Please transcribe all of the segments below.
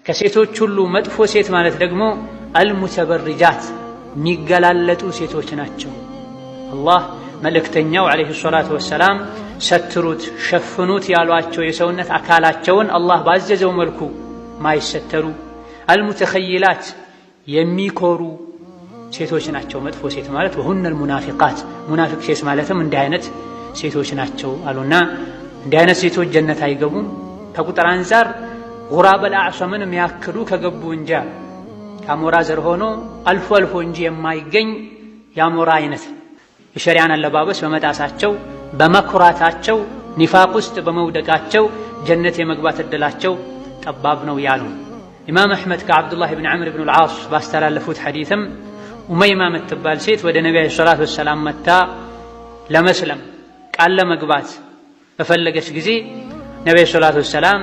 ከሴቶች ሁሉ መጥፎ ሴት ማለት ደግሞ አልሙተበርጃት የሚገላለጡ ሴቶች ናቸው። አላህ መልእክተኛው ዓለይሂ ሰላቱ ወሰላም ሰትሩት ሸፍኑት ያሏቸው የሰውነት አካላቸውን አላህ ባዘዘው መልኩ ማይሰተሩ አልሙተኸይላት የሚኮሩ ሴቶች ናቸው መጥፎ ሴት ማለት። ወሁነል ሙናፊቃት ሙናፊቅ ሴት ማለትም እንዲህ አይነት ሴቶች ናቸው አሉና እንዲህ አይነት ሴቶች ጀነት አይገቡም። ከቁጥር አንፃር ጉራበል አዕሰምን የሚያክሉ ከገቡ እንጂ ከአሞራ ዘር ሆኖ አልፎ አልፎ እንጂ የማይገኝ የአሞራ አይነት የሸሪዓን አለባበስ በመጣሳቸው በመኩራታቸው ኒፋቅ ውስጥ በመውደቃቸው ጀነት የመግባት እድላቸው ጠባብ ነው ያሉ ኢማም አሕመድ ከዓብዱላህ ብን ዐምር ብን አልዓስ ባስተላለፉት ሐዲትም ኡመይማ የምትባል ሴት ወደ ነቢ ዓለይሂ ሰላቱ ወሰላም መታ ለመስለም ቃል ለመግባት በፈለገች ጊዜ ነቢ ዓለይሂ ሰላቱ ወሰላም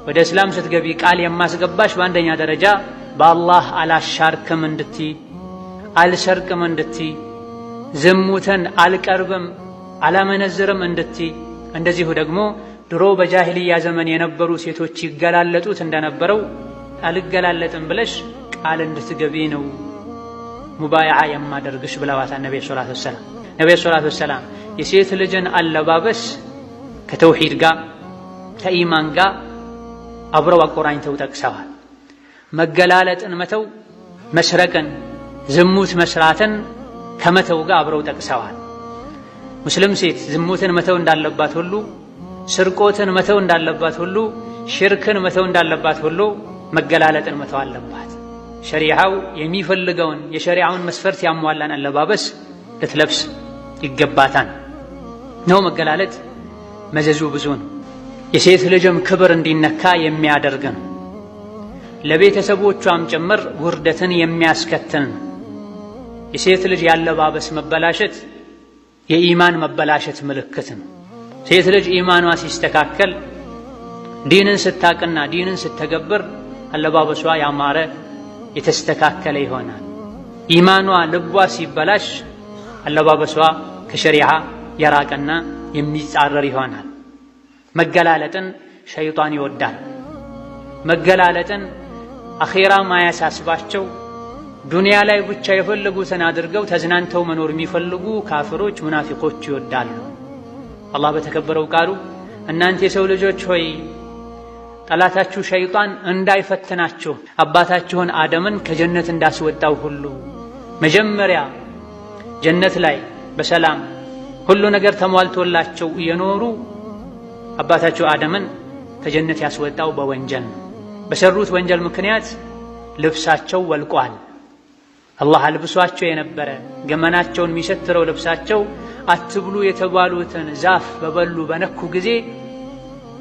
ወደ እስላም ስትገቢ ቃል የማስገባሽ በአንደኛ ደረጃ በአላህ አላሻርክም እንድትይ፣ አልሰርቅም እንድትይ፣ ዝሙትን አልቀርብም አላመነዝርም እንድትይ፣ እንደዚሁ ደግሞ ድሮ በጃሂልያ ዘመን የነበሩ ሴቶች ይገላለጡት እንደነበረው አልገላለጥም ብለሽ ቃል እንድትገቢ ነው ሙባይዓ የማደርግሽ ብለዋታል ነቢ ሰለላሁ ዐለይሂ ወሰለም። ነቢ ሰለላሁ ዐለይሂ ወሰለም የሴት ልጅን አለባበስ ከተውሂድ ጋር ከኢማን ጋር አብረው አቆራኝተው ጠቅሰዋል። መገላለጥን መተው መስረቅን፣ ዝሙት መስራትን ከመተው ጋር አብረው ጠቅሰዋል። ሙስሊም ሴት ዝሙትን መተው እንዳለባት ሁሉ፣ ስርቆትን መተው እንዳለባት ሁሉ፣ ሽርክን መተው እንዳለባት ሁሉ መገላለጥን መተው አለባት። ሸሪዓው የሚፈልገውን የሸሪዓውን መስፈርት ያሟላን አለባበስ ልትለብስ ይገባታል ነው። መገላለጥ መዘዙ ብዙ ነው። የሴት ልጅም ክብር እንዲነካ የሚያደርግ ነው። ለቤተሰቦቿም ጭምር ውርደትን የሚያስከትል ነው። የሴት ልጅ ያለባበስ መበላሸት የኢማን መበላሸት ምልክት ነው። ሴት ልጅ ኢማኗ ሲስተካከል ዲንን ስታቅና ዲንን ስተገብር አለባበሷ ያማረ የተስተካከለ ይሆናል። ኢማኗ ልቧ ሲበላሽ አለባበሷ ከሸሪዓ የራቀና የሚጻረር ይሆናል። መገላለጥን ሸይጣን ይወዳል። መገላለጥን አኺራ ማያሳስባቸው ዱንያ ላይ ብቻ የፈለጉትን አድርገው ተዝናንተው መኖር የሚፈልጉ ካፍሮች፣ ሙናፊቆች ይወዳሉ። አላህ በተከበረው ቃሉ እናንተ የሰው ልጆች ሆይ ጠላታችሁ ሸይጣን እንዳይፈትናችሁ አባታችሁን አደምን ከጀነት እንዳስወጣው ሁሉ መጀመሪያ ጀነት ላይ በሰላም ሁሉ ነገር ተሟልቶላቸው እየኖሩ አባታቸው አደምን ከጀነት ያስወጣው በወንጀል ነው። በሰሩት ወንጀል ምክንያት ልብሳቸው ወልቋል። አላህ አልብሷቸው የነበረ ገመናቸውን የሚሰትረው ልብሳቸው አትብሉ የተባሉትን ዛፍ በበሉ በነኩ ጊዜ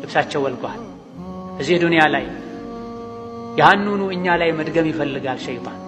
ልብሳቸው ወልቋል። እዚህ ዱንያ ላይ ያንኑ እኛ ላይ መድገም ይፈልጋል ሸይጣን።